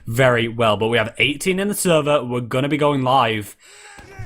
very well. But we have 18 in the server. We're going to be going live.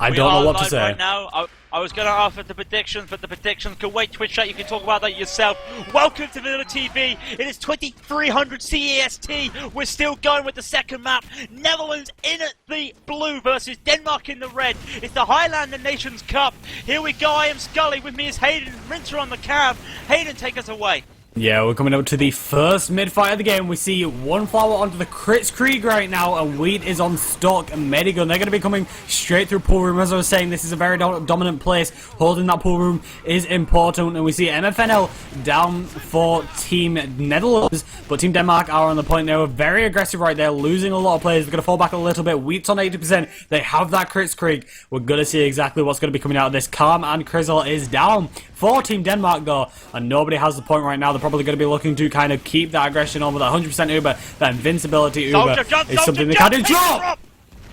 I don't know what to say. Right now. I was going to offer the predictions, but the predictions can wait. Twitch chat, you can talk about that yourself. Welcome to Vanilla TV. It is 2300 CEST. We're still going with the second map. Netherlands in the blue versus Denmark in the red. It's the Highlander Nations Cup. Here we go. I am Skully. With me is Haydn. Rinta on the cam. Haydn, take us away. Yeah, we're coming up to the first mid-fight of the game. We see one flower onto the Kritzkrieg right now, and Wheat is on stock and Medigun. They're going to be coming straight through pool room. As I was saying, this is a very dominant place. Holding that pool room is important, and we see MFNL down for Team Netherlands, but Team Denmark are on the point. They were very aggressive right there, losing a lot of players. They're going to fall back a little bit. Wheat's on 80%. They have that Kritzkrieg. We're going to see exactly what's going to be coming out of this. Calm and Krizzle is down for Team Denmark, though, and nobody has the point right now. They're probably going to be looking to kind of keep that aggression over that 100% Uber, that invincibility Uber is something they can't do. Drop!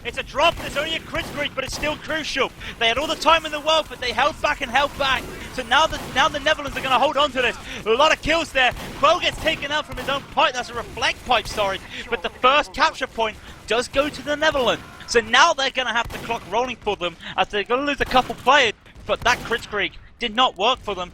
It's a drop, it's only a Kritzkrieg, but it's still crucial. They had all the time in the world, but they held back and held back. So now the Netherlands are going to hold on to this. A lot of kills there. Quell gets taken out from his own pipe. That's a reflect pipe, sorry. But the first capture point does go to the Netherlands. So now they're going to have the clock rolling for them, as they're going to lose a couple players. But that Kritzkrieg did not work for them.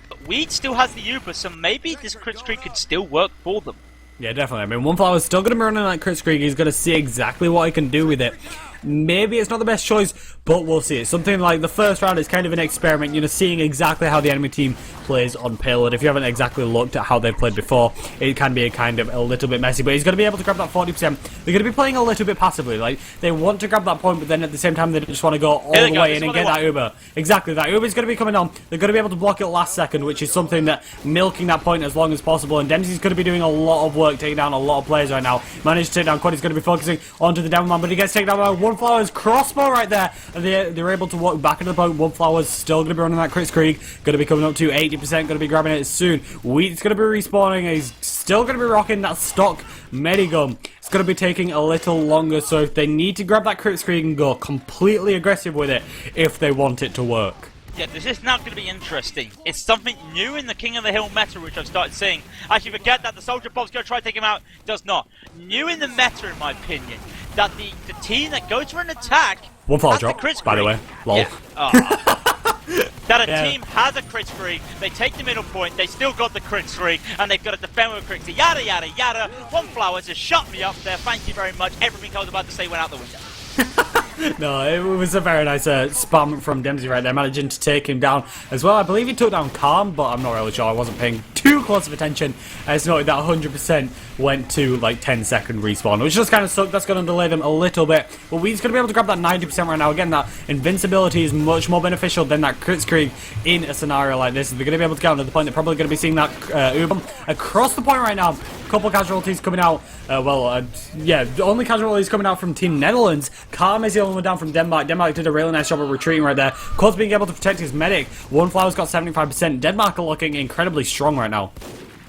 But Weed still has the Uber, so maybe this Kritzkrieg could still work for them. Yeah, definitely. I mean, one flower's still going to be running that Kritzkrieg. He's going to see exactly what he can do with it. Maybe it's not the best choice, but we'll see. It's something like the first round is kind of an experiment, you know, seeing exactly how the enemy team plays on payload. If you haven't exactly looked at how they've played before, it can be a little bit messy, but he's going to be able to grab that 40%. They're going to be playing a little bit passively. Like, they want to grab that point, but then at the same time, they just want to go all the way in and get that Uber. Exactly, that Uber's going to be coming on. They're going to be able to block it last second, which is something that milking that point as long as possible. And Dempsey's going to be doing a lot of work, taking down a lot of players right now. Managed to take down Quad. He's going to be focusing onto the down man, but he gets taken down by one flower's crossbow right there. And they're able to walk back into the point. One flower's still going to be running that Kritzkrieg. Going to be coming up to 80%. Going to be grabbing it soon. Wheat's going to be respawning. He's still going to be rocking that stock Medigun. It's going to be taking a little longer, so if they need to grab that Kritzkrieg and go completely aggressive with it if they want it to work. Yeah, this is now going to be interesting. It's something new in the King of the Hill meta, which I've started seeing. Actually, forget that. The Soldier Bob's going to try to take him out. Does not. New in the meta, in my opinion, that the team that goes for an attack... One fall drop, by the way. Lol. Yeah. That a team has a Kritzkrieg, they take the middle point, they still got the Kritzkrieg, and they've got to defend with a Kritzkrieg. Yada, yada, yada. One flower just shut me up there. Thank you very much. Everything I was about to say went out the window. No, it was a very nice spam from Dempsey right there, managing to take him down as well. I believe he took down Calm, but I'm not really sure. I wasn't paying too close of attention. It's noted that 100% went to like 10-second respawn, which just kind of sucked. That's going to delay them a little bit. But we're just going to be able to grab that 90% right now. Again, that invincibility is much more beneficial than that Kritzkrieg in a scenario like this. They're going to be able to get on to the point. They're probably going to be seeing that Uber across the point right now. Couple casualties coming out. Yeah, the only casualties coming out from Team Netherlands. Calm is the only one down from Denmark. Denmark did a really nice job of retreating right there. Quad's being able to protect his medic. One flower's got 75%. Denmark are looking incredibly strong right now.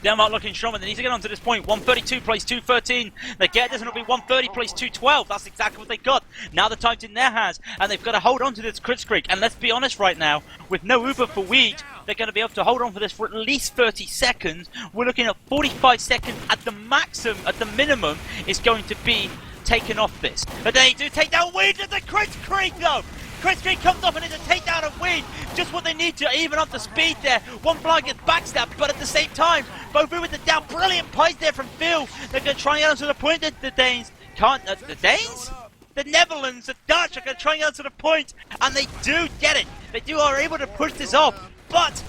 Denmark looking strong, but they need to get on to this point. 132 plays 213. They get this, and it'll be 130 plays 212. That's exactly what they got. Now the time's in their hands, and they've got to hold on to this Kritzkrieg. And let's be honest right now, with no Uber for Weed, they're going to be able to hold on for this for at least 30 seconds. We're looking at 45 seconds at the maximum, at the minimum, is going to be taken off this. But they do take down Weed at the Kritzkrieg, though. Kritzkrieg comes off and it's a takedown of Weed. Just what they need to even up the speed there. One fly gets backstabbed, but at the same time, both with the down. Brilliant plays there from Phil. They're going to try and get onto the point that the Danes can't. The Danes? The Netherlands, the Dutch are going to try and get onto the point, and they do get it. They are able to push this off, but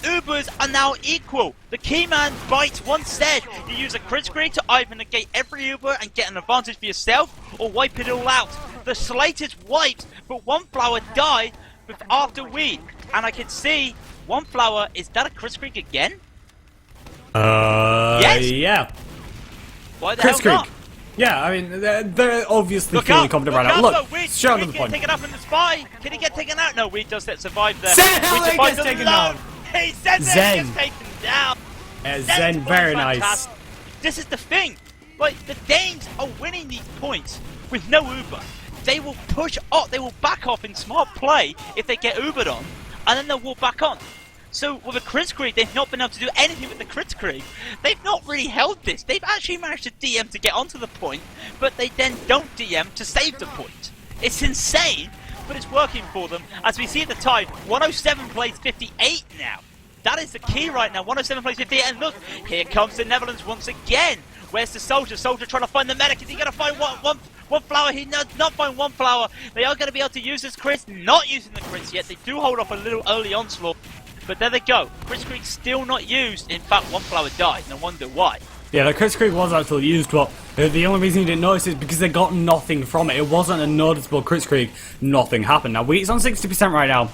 Ubers are now equal. The key man bites. Once said, you use a Kritzkrieg to either negate every Uber and get an advantage for yourself, or wipe it all out. The slate is wiped, but one flower died after Weed. And I can see one flower. Is that a Kritzkrieg again? Yes? Yeah. Why the hell not? Yeah, I mean, they're obviously feeling confident right now. Look, straight on the point. Taken up in the spy. Can he get taken out? No, Weed does survive there. Zen gets taken down. He said Zen gets taken down. Zen, very nice. This is the thing. Like, the Danes are winning these points with no Uber. They will push off, they will back off in smart play if they get Ubered on, and then they'll walk back on. So with a Kritzkrieg, they've not been able to do anything with the Kritzkrieg. They've not really held this. They've actually managed to DM to get onto the point, but they then don't DM to save the point. It's insane, but it's working for them. As we see at the tide, 107 plays 58 now. That is the key right now. 107 plays 58, and look, here comes the Netherlands once again. Where's the soldier? Soldier trying to find the medic. Is he going to find one flower? He does not find one flower. They are going to be able to use this crits. Not using the crits yet. They do hold off a little early onslaught. But there they go. Kritzkrieg still not used. In fact, one flower died. No wonder why. Yeah, the Kritzkrieg was actually used, but the only reason you didn't notice is because they got nothing from it. It wasn't a noticeable Kritzkrieg. Nothing happened. Now, Wheat's on 60% right now.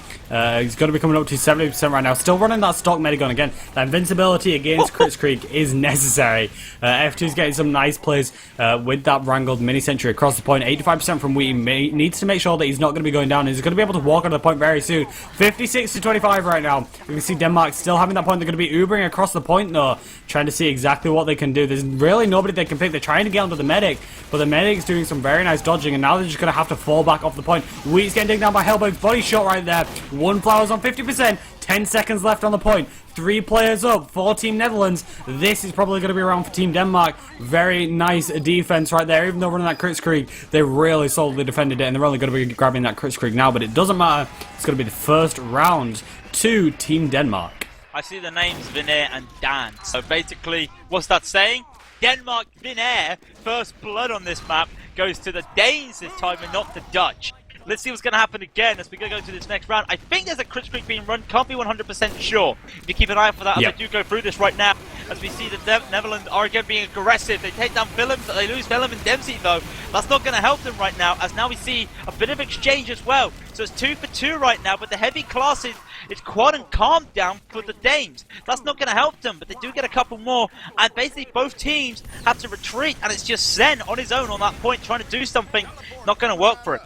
He's going to be coming up to 70% right now. Still running that stock medigun again. That invincibility against Kritzkrieg is necessary. F2's getting some nice plays with that wrangled mini-sentry across the point. 85% from Wheat. He needs to make sure that he's not going to be going down. He's going to be able to walk onto the point very soon. 56-25 right now. You can see Denmark still having that point. They're going to be Ubering across the point, though, trying to see exactly what they can do. There's really nobody they can pick. They're trying to get onto the medic, but the medic's doing some very nice dodging, and now they're just going to have to fall back off the point. Wheat's getting taken down by Hellberg's body shot right there. One flower's on 50%. 10 seconds left on the point. 3 players up for Team Netherlands. This is probably going to be around for Team Denmark. Very nice defense right there. Even though running that Kritzkrieg, they really solidly defended it, and they're only going to be grabbing that Kritzkrieg now, but it doesn't matter. It's going to be the first round to Team Denmark. I see the names Vinay and Dan. So basically, what's that saying? Denmark, Vinay, first blood on this map goes to the Danes this time and not the Dutch. Let's see what's going to happen again as we go to this next round. I think there's a Kritzkrieg being run. Can't be 100% sure. If you keep an eye out for that, as I do go through this right now, as we see the Netherlands are again being aggressive. They take down Willems, they lose Willem and Dempsey though. That's not going to help them right now, as now we see a bit of exchange as well. So it's 2 for 2 right now, but the heavy classes, it's quad and calm down for the Danes. That's not going to help them, but they do get a couple more, and basically both teams have to retreat, and it's just Zen on his own on that point trying to do something. Not going to work for it.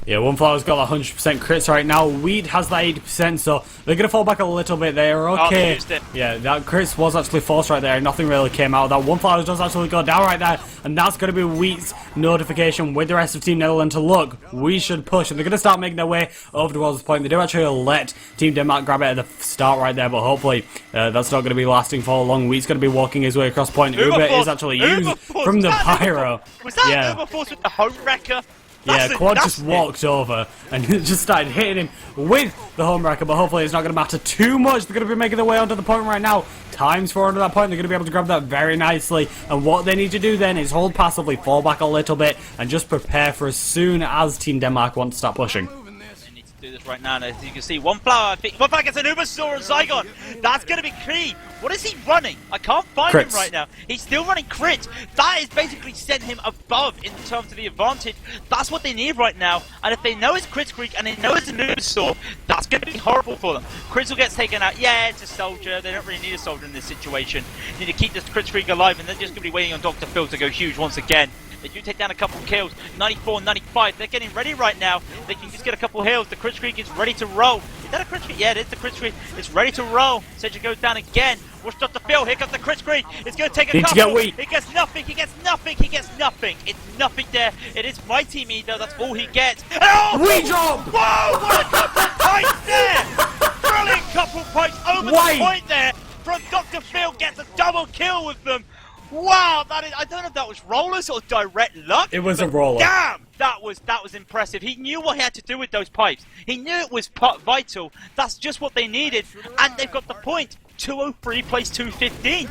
Yeah, one flower's got 100% crits right now. Wheat has that 80%, so they're going to fall back a little bit. They're okay. Oh, they used it. Yeah, that crits was actually forced right there. Nothing really came out of that. One flower does actually go down right there, and that's going to be Wheat's notification with the rest of Team Netherlands to look. We should push, and they're going to start making their way over towards this point. They do actually let Team Denmark grab it at the start right there, but hopefully that's not going to be lasting for long. Wheat's going to be walking his way across point. Uber is actually used from the Pyro. Was that Uber Force with the home wrecker? Yeah, Quad just walked over and just started hitting him with the home wrecker, but hopefully it's not going to matter too much. They're going to be making their way onto the point right now. Times 4 onto that point. They're going to be able to grab that very nicely. And what they need to do then is hold passively, fall back a little bit, and just prepare for as soon as Team Denmark want to start pushing. Do this right now, and as you can see, one flower gets an Ubersaur and Zygon. That's going to be key. What is he running? I can't find him right now. He's still running crit. That is basically sent him above in terms of the advantage. That's what they need right now. And if they know it's Kritzkrieg and they know it's an Ubersaur, that's going to be horrible for them. Kritzkrieg gets taken out. Yeah, it's a soldier. They don't really need a soldier in this situation. They need to keep this Kritzkrieg alive, and they're just going to be waiting on Dr. Phil to go huge once again. They do take down a couple kills, 94, 95. They're getting ready right now. They can just get a couple heals. The Kritzkrieg is ready to roll. Is that a Kritzkrieg? Yeah, it is the Kritzkrieg. It's ready to roll. Sedgwick goes down again. Watch Dr. Phil. Here comes the Kritzkrieg. It's going to take a couple. He gets nothing. He gets nothing. He gets nothing. It's nothing there. It is Mighty Me, though. That's all he gets. Oh! We drop! Whoa! What a couple points there! Brilliant couple points over the point there. From Dr. Phil gets a double kill with them. Wow, that is, I don't know if that was rollers or direct luck. It was a roller. Damn, that was impressive. He knew what he had to do with those pipes. He knew it was vital. That's just what they needed, and they've got the point. 203 plays 215.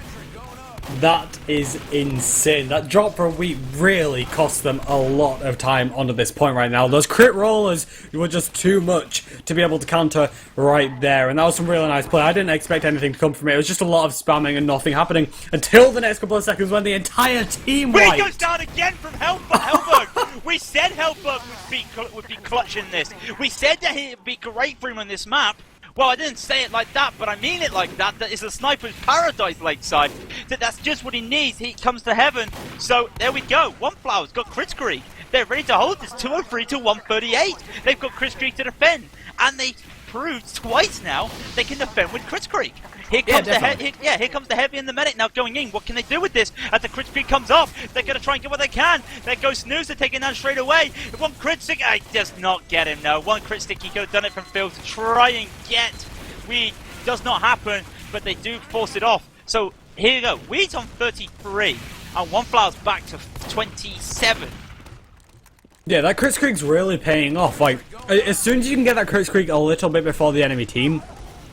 That is insane. That drop for Wheat really cost them a lot of time onto this point right now. Those crit rollers were just too much to be able to counter right there. And that was some really nice play. I didn't expect anything to come from it. It was just a lot of spamming and nothing happening until the next couple of seconds when the entire team wiped. Wheat goes down again from Hellberg. We said Hellberg would be clutching this. We said that he'd be great for him on this map. Well, I didn't say it like that, but I mean it like that. That is a sniper's paradise lakeside. That's just what he needs. He comes to heaven. So there we go. One flower's got Kritzkrieg. They're ready to hold this 203 to 138. They've got Kritzkrieg to defend. And they proved twice now they can defend with Kritzkrieg. Here comes here comes the heavy and the medic now going in. What can they do with this? As the Kritzkrieg comes up, they're going to try and get what they can. There goes Snoozer taking down straight away. One crit stick, does not get him, no. One crit stick, he could have done it from Phil to try and get Wheat does not happen, but they do force it off. So here you go. Weed's on 33, and One Flower's back to 27. Yeah, that crit streak's really paying off. Like, as soon as you can get that crit streak a little bit before the enemy team,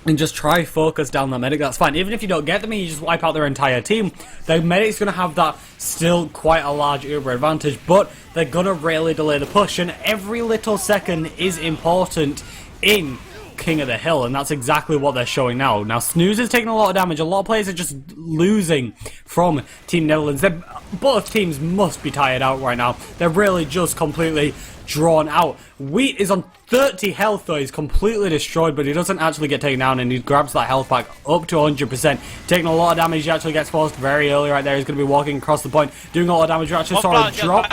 and just try focus down that medic, that's fine. Even if you don't get them and you just wipe out their entire team, the medic's going to have that still quite a large uber advantage, but they're going to really delay the push, and every little second is important in King of the Hill, and that's exactly what they're showing now. Now, Snooze is taking a lot of damage. A lot of players are just losing from Team Netherlands. Both teams must be tired out right now. They're really just completely drawn out. Wheat is on 30 health though. He's completely destroyed, but he doesn't actually get taken down, and he grabs that health back up to 100%. Taking a lot of damage. He actually gets forced very early right there. He's going to be walking across the point, doing a lot of damage. You actually saw a drop.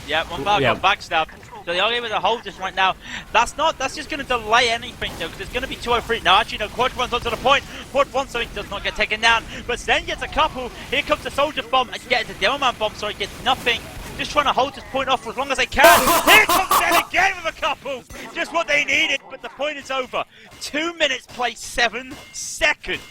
Yeah, One Flower got backstabbed. So they are able to hold this right now. That's just going to delay anything though, because it's going to be 203. Now actually no, Quad runs onto the point. Quad wants so he does not get taken down, but Zen gets a couple. Here comes the soldier bomb, and gets a Demo Man bomb, so he gets nothing. Just trying to hold this point off for as long as they can. Here comes Zen again with a couple. Just what they needed, but the point is over. 2 minutes, play 7 seconds.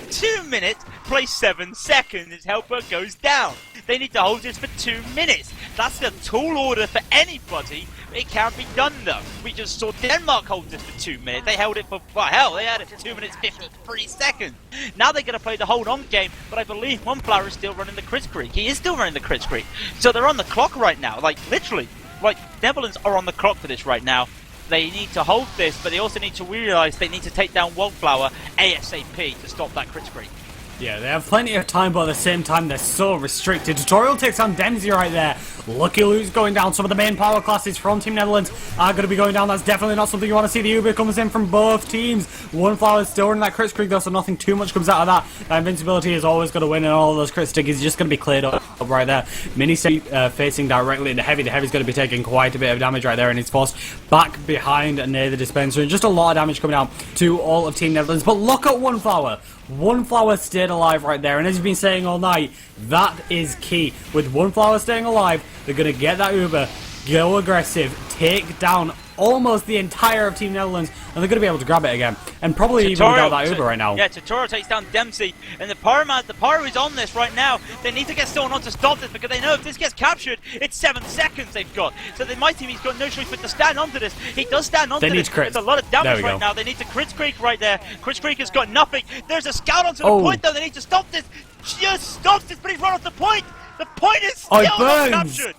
2 minutes, play 7 seconds. His helper goes down. They need to hold this for 2 minutes. That's a tall order for anybody. It can't be done though. We just saw Denmark hold this for 2 minutes. They held it for, well, hell, they had it for 2 minutes 53 seconds. Now they're going to play the hold on game, but I believe One Flower is still running the crit streak. He is still running the crit streak. So they're on the clock right now, like literally. Like, Netherlands are on the clock for this right now. They need to hold this, but they also need to realize they need to take down One Flower ASAP to stop that crit streak. Yeah, they have plenty of time, but at the same time, they're so restricted. Tutorial takes on Dempsey right there. Lucky Lou's going down. Some of the main power classes from Team Netherlands are going to be going down. That's definitely not something you want to see. The Uber comes in from both teams. One Flower is still running that crit streak, though, so nothing too much comes out of that. That invincibility is always going to win, and all of those crit streaks is just going to be cleared up right there. Mini facing directly into Heavy. The Heavy's going to be taking quite a bit of damage right there, and he's forced back behind near the dispenser. And just a lot of damage coming out to all of Team Netherlands. But look at One Flower. One Flower stayed alive right there, and as you've been saying all night, that is key. With One Flower staying alive, they're going to get that Uber, go aggressive, take down almost the entire of Team Netherlands, and they're going to be able to grab it again, and probably even without that Uber right now. Yeah, Tutorial takes down Dempsey, and the Pyro is on this right now. They need to get someone on to stop this, because they know if this gets captured, it's 7 seconds they've got. So my team, he's got no choice but to stand onto this. He does stand onto this. There's a lot of damage right now. They need to crit streak right there. Crit streak has got nothing. There's a scout onto the point, though. They need to stop this. Just stop this, but he's run off the point. The point is still not captured.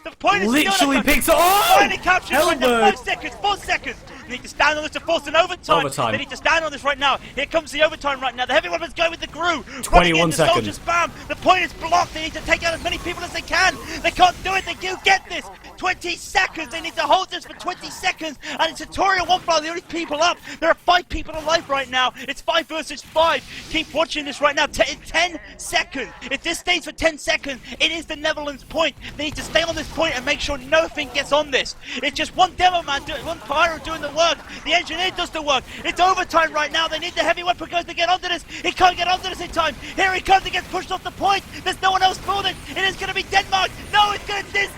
The point is literally picks it. Finally captured right now. 5 seconds, 4 seconds. They need to stand on this to force an overtime. They need to stand on this right now. Here comes the overtime right now. The heavy weapons go with the Gru. 21 seconds. Soldier spam. The point is blocked. They need to take out as many people as they can. They can't do it. They do get this. 20 seconds. They need to hold this for 20 seconds. And it's Tutorial One Flower. The only people up. There are 5 people alive right now. It's 5 versus 5. Keep watching this right now. 10 seconds. If this stays for 10 seconds, it is the Netherlands point. They need to stay on this point and make sure nothing gets on this. It's just one demo man, one pyro doing the work. The engineer does the work. It's overtime right now. They need the heavy weapon guys to get onto this. He can't get onto this in time. Here he comes. He gets pushed off the point. There's no one else for it. It is going to be Denmark. No, it's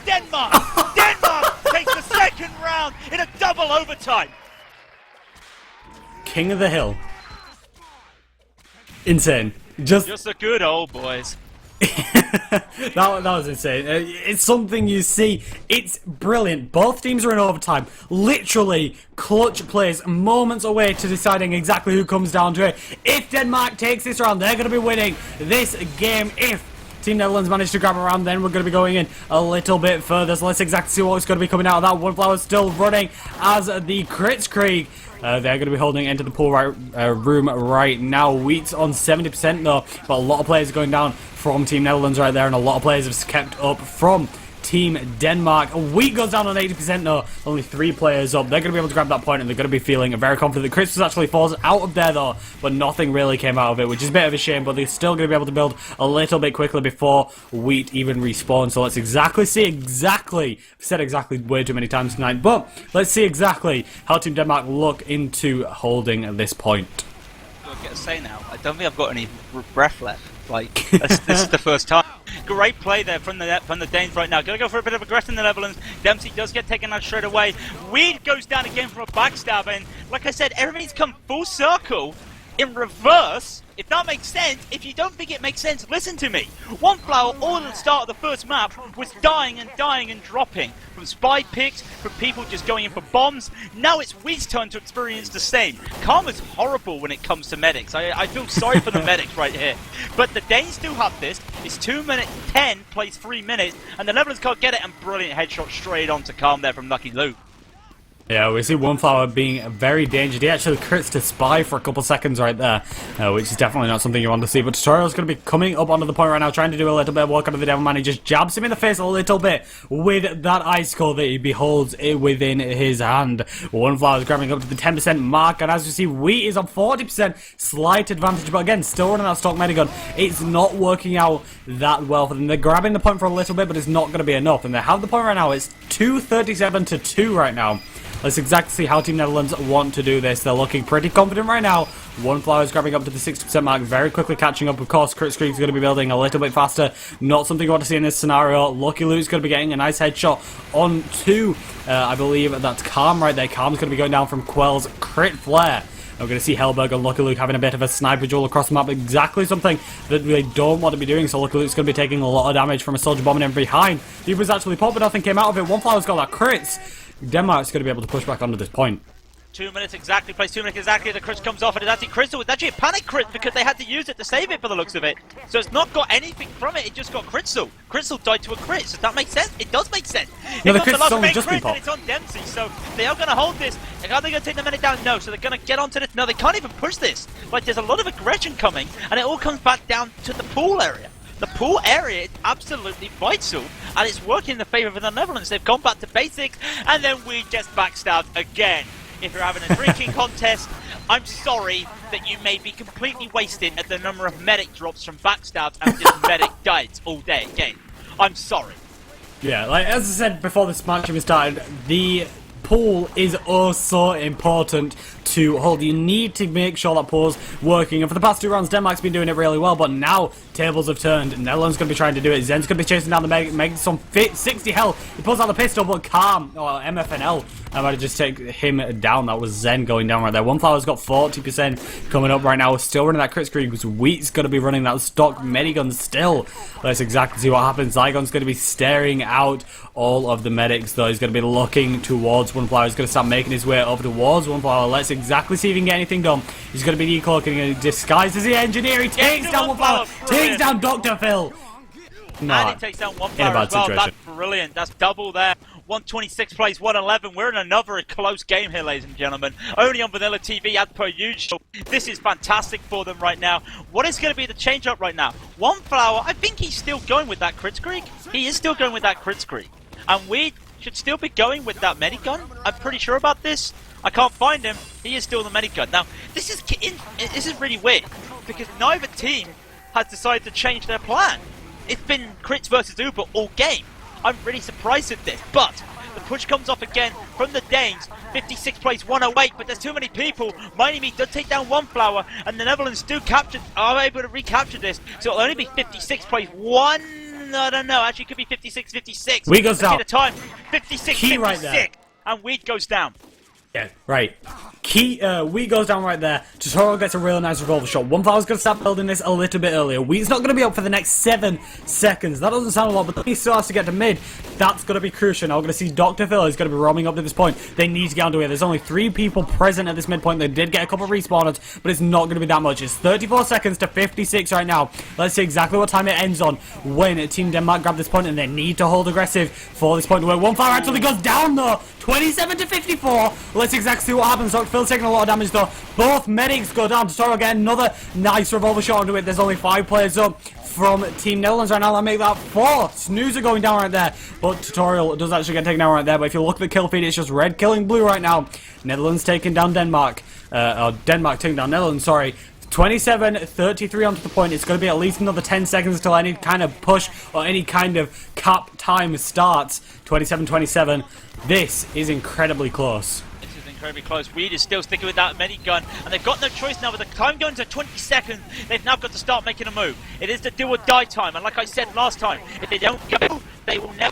Denmark. Denmark takes the second round in a double overtime. King of the Hill. Insane. Just the good old boys. that was insane. It's something you see. It's brilliant. Both teams are in overtime. Literally, clutch plays moments away to deciding exactly who comes down to it. If Denmark takes this round, they're going to be winning this game. If Team Netherlands manage to grab a round, then we're going to be going in a little bit further. So let's exactly see what's going to be coming out of that. One Flower still running as the Crits Krieg. They're going to be holding into the pool room right now. Wheat's on 70% though, but a lot of players going down from Team Netherlands right there, and a lot of players have kept up from Team Denmark. Wheat goes down on 80% though, only 3 players up. They're going to be able to grab that point, and they're going to be feeling very confident. Chris was actually falls out of there though, but nothing really came out of it, which is a bit of a shame, but they're still going to be able to build a little bit quickly before Wheat even respawns. So let's I've said exactly way too many times tonight, but let's see exactly how Team Denmark look into holding this point. I've got to say now, I don't think I've got any breath left. Like, this is the first time. Great play there from the Danes right now. Gonna go for a bit of aggression in the Netherlands. Dempsey does get taken out straight away. Weed goes down again for a backstab, and like I said, everything's come full circle in reverse, if that makes sense. If you don't think it makes sense, listen to me. One Flower, all at the start of the first map, was dying and dropping. From spy picks, from people just going in for bombs. Now it's Weed's turn to experience the same. Karma's horrible when it comes to medics. I feel sorry for the medics right here. But the Danes do have this. It's 2 minutes 10, plays 3 minutes, and the Netherlands can't get it, and brilliant headshot straight onto Calm there from Lucky Luke. Yeah, we see One Flower being very dangerous. He actually crits to Spy for a couple seconds right there, which is definitely not something you want to see. But Tutorial's going to be coming up onto the point right now, trying to do a little bit of work out of the Devil Man. He just jabs him in the face a little bit with that icicle that he beholds within his hand. One Flower's grabbing up to the 10% mark, and as you see, Wheat is on 40%, slight advantage, but again, still running that stock medigun. It's not working out that well for them. They're grabbing the point for a little bit, but it's not going to be enough, and they have the point right now. It's 237 to 2 right now. Let's exactly see how Team Netherlands want to do this. They're looking pretty confident right now. One Flower is grabbing up to the 60% mark, very quickly catching up. Of course, Crit Scream's going to be building a little bit faster. Not something you want to see in this scenario. Lucky Luke's going to be getting a nice headshot on two. I believe that's Calm right there. Calm's going to be going down from Quell's Crit Flare. We're going to see Hellberg and Lucky Luke having a bit of a sniper duel across the map. Exactly something that we don't want to be doing. So Lucky Luke's going to be taking a lot of damage from a soldier bombing him behind. He was actually popped, but nothing came out of it. One Flower's got that crits. Denmark's going to be able to push back onto this point. 2 minutes exactly, plays 2 minutes exactly, the crit comes off, and it's actually Crystal. It's actually a panic crit because they had to use it to save it for the looks of it. So it's not got anything from it, it just got Crystal. Crystal died to a crit, so that makes sense? It does make sense. No, it the got the crit's last only main just been crit, and popped. it's on Dempsey, so they are going to hold this. Are they going to take the minute down? No, so they're going to get onto this. No, they can't even push this. Like, there's a lot of aggression coming, and it all comes back down to the pool area. The pool area is absolutely vital, and it's working in the favour of the Netherlands. They've gone back to basics, and then we just backstabbed again. If you're having a drinking contest, I'm sorry that you may be completely wasted at the number of medic drops from backstabs and just medic dies all day again. I'm sorry. Yeah, like as I said before this match even started, the pool is oh so important to hold. You need to make sure that pool's working, and for the past 2 rounds Denmark's been doing it really well, but now tables have turned. Netherlands going to be trying to do it. Zen's going to be chasing down the Meg's on 60 health. He pulls out the pistol, but Calm, or MFNL, I might have just take him down. That was Zen going down right there. One Flower's got 40% coming up right now. We're still running that crit screen because Wheat's going to be running that stock medigun still. Let's exactly see what happens. Zygon's going to be staring out all of the medics, though. He's going to be looking towards One Flower. He's going to start making his way over towards One Flower. Let's exactly see if he can get anything done. He's going to be decloaking and disguised as the engineer. He takes down One Flower. Takes down Dr. Phil. No, and he takes down One Flower as well. That's brilliant. That's double there. 126 plays 111. We're in another close game here, ladies and gentlemen. Only on Vanilla TV as per usual. This is fantastic for them right now. What is going to be the change up right now? One Flower, I think he's still going with that crit streak. He is still going with that crit streak. And we should still be going with that medigun. I'm pretty sure about this. I can't find him. He is still the medigun. Now, this is really weird because neither team has decided to change their plan. It's been crits versus Uber all game. I'm really surprised at this, but the push comes off again from the Danes. 56 plays 108, but there's too many people. Miami does take down One Flower, and the Netherlands are able to recapture this. So it'll only be 56 plays 1. I don't know. Actually, it could be 56, 56. Weed goes down. The time 56, Key 56, right there. and Weed goes down. Yeah, right. Wheat goes down right there. Tutorial gets a really nice revolver shot. One Flower's going to start building this a little bit earlier. Wheat's not going to be up for the next 7 seconds. That doesn't sound a lot, but he still has to get to mid. That's going to be crucial. Now we're going to see Dr. Phil is going to be roaming up to this point. They need to get onto it. There's only 3 people present at this midpoint. They did get a couple of respawners, but it's not going to be that much. It's 34 seconds to 56 right now. Let's see exactly what time it ends on when Team Denmark grab this point, and they need to hold aggressive for this point. Where One Flower actually goes down though. 27 to 54. Let's exactly see what happens. Dr. Phil's taking a lot of damage though. Both medics go down. Tutorial get another nice revolver shot onto it. There's only 5 players up from Team Netherlands right now. That make that 4. Snoozer going down right there. But Tutorial does actually get taken down right there. But if you look at the kill feed, it's just red killing blue right now. Netherlands taking down Denmark. Or Denmark taking down Netherlands, sorry. 27-33 onto the point. It's going to be at least another 10 seconds until any kind of push or any kind of cap time starts. 27-27. This is incredibly close. This is incredibly close. Weed is still sticking with that minigun, and they've got no choice now. With the time going to 20 seconds, they've now got to start making a move. It is the do or die time, and like I said last time, if they don't go,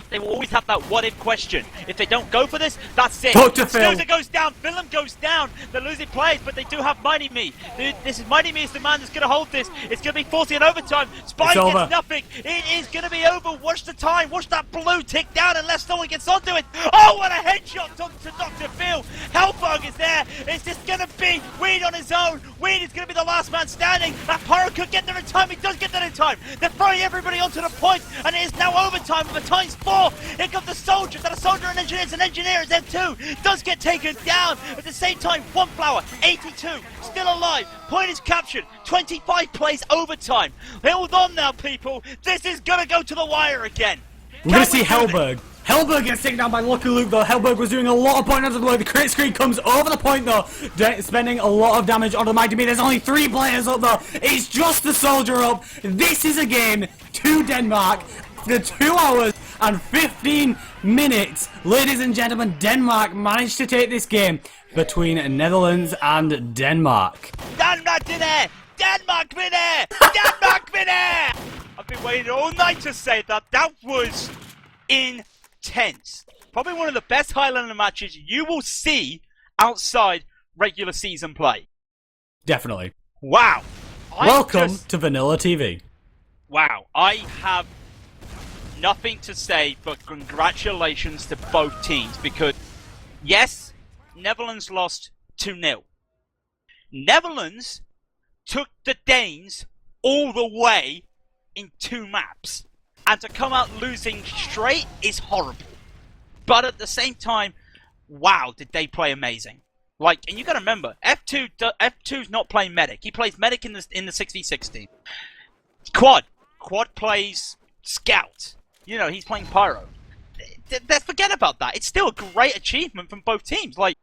they will always have that what if question. If they don't go for this, that's it. Dr. Phil. Snoozer goes down, Willem goes down. They're losing players, but they do have Mighty Me. This is Mighty Me is the man that's going to hold this. It's going to be forcing an overtime. Spike gets nothing. It is going to be over. Watch the time. Watch that blue tick down unless someone gets onto it. Oh, what a headshot to Dr. Phil. Hellberg is there. It's just going to be Weed on his own. Weed is going to be the last man standing. That Pyro could get there in time. He does get there in time. They're throwing everybody onto the point, and it is now overtime with a times 4. Here comes the soldiers, and a soldier and engineers. An engineer is M2. Does get taken down. At the same time, One Flower, 82, still alive. Point is captured. 25 plays overtime. Hold on now, people. This is going to go to the wire again. We're going to see Hellberg. Hellberg gets taken down by Lucky Luke, though. Hellberg was doing a lot of point out of the way. The crit screen comes over the point, though, spending a lot of damage onto the Mighty Me. There's only 3 players up, though. It's just the soldier up. This is a game to Denmark. For 2 hours and 15 minutes, ladies and gentlemen, Denmark managed to take this game between Netherlands and Denmark. Denmark winner! Denmark winner! Denmark winner! I've been waiting all night to say that. That was intense. Probably one of the best Highlander matches you will see outside regular season play. Definitely. Wow. Welcome to Vanilla TV. Wow. I have nothing to say but congratulations to both teams because, yes, Netherlands lost 2-0. Netherlands took the Danes all the way in 2 maps. And to come out losing straight is horrible. But at the same time, wow, did they play amazing. Like, and you gotta remember, F2's not playing medic. He plays medic in the 6v6 team. Quad plays scout. You know, he's playing pyro. Forget about that. It's still a great achievement from both teams. Like,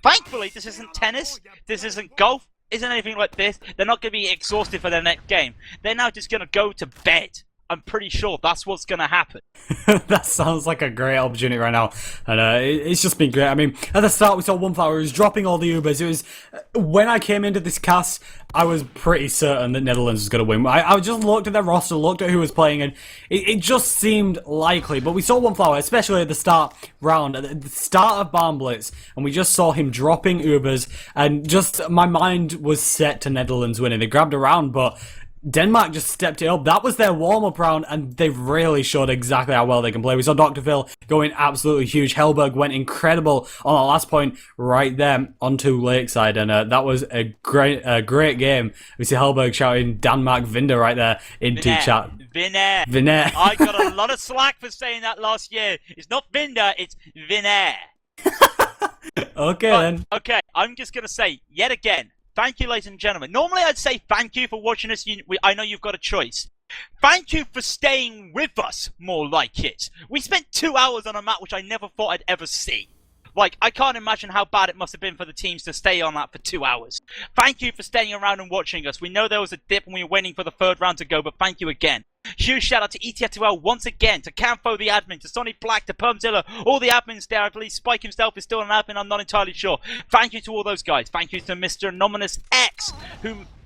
thankfully, this isn't tennis. This isn't golf. Isn't anything like this. They're not going to be exhausted for their next game. They're now just going to go to bed. I'm pretty sure that's what's going to happen. That sounds like a great opportunity right now. And it's just been great. I mean, at the start we saw One Flower was dropping all the Ubers. It was, when I came into this cast, I was pretty certain that Netherlands was going to win. I just looked at their roster, looked at who was playing, and it just seemed likely. But we saw One Flower, especially at the start round, at the start of Barn Blitz, and we just saw him dropping Ubers, and just my mind was set to Netherlands winning. They grabbed a round, but Denmark just stepped it up. That was their warm-up round, and they really showed exactly how well they can play. We saw Dr. Phil going absolutely huge. Hellberg went incredible on the last point right there onto Lakeside, and that was a great game. We see Hellberg shouting Denmark Vinda right there into chat. Vinner. I got a lot of slack for saying that last year. It's not Vinda, it's Vinner. Okay, then. Okay, I'm just going to say, yet again, thank you, ladies and gentlemen. Normally, I'd say thank you for watching us. I know you've got a choice. Thank you for staying with us, more like it. We spent 2 hours on a map which I never thought I'd ever see. Like, I can't imagine how bad it must have been for the teams to stay on that for 2 hours. Thank you for staying around and watching us. We know there was a dip when we were waiting for the 3rd round to go, but thank you again. Huge shout out to ETF2L once again, to Camfo the admin, to Sonny Black, to Permzilla, all the admins there. I believe Spike himself is still an admin, I'm not entirely sure. Thank you to all those guys. Thank you to Mr. Anonymous X,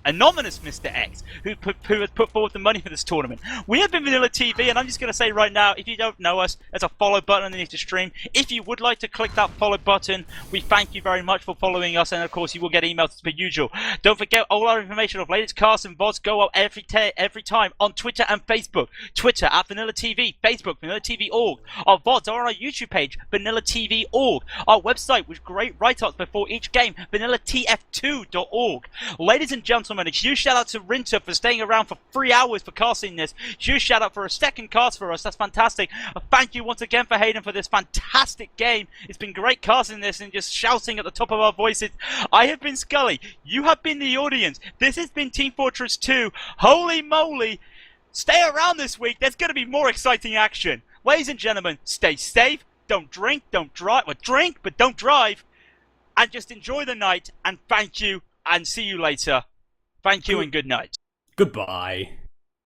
Anonymous Mr. X, who has put forward the money for this tournament. We have been Vanilla TV, and I'm just going to say right now, if you don't know us, there's a follow button underneath the stream. If you would like to click that follow button, we thank you very much for following us, and of course you will get emails as per usual. Don't forget, all our information of latest casts and VODs go up every time on Twitter and Facebook. Twitter at Vanilla TV, Facebook Vanilla TV org. Our VODs are on our YouTube page, Vanilla TV org. Our website with great write-ups before each game, vanillatf2.org. Ladies and gentlemen, a huge shout out to Rinta for staying around for 3 hours for casting this. Huge shout out for a second cast for us. That's fantastic. Thank you once again for Haydn for this fantastic game. It's been great casting this and just shouting at the top of our voices. I have been Skully. You have been the audience. This has been Team Fortress 2. Holy moly. Stay around this week. There's going to be more exciting action. Ladies and gentlemen, stay safe. Don't drink, don't drive. Well, drink, but don't drive. And just enjoy the night. And thank you. And see you later. Thank you and good night. Goodbye.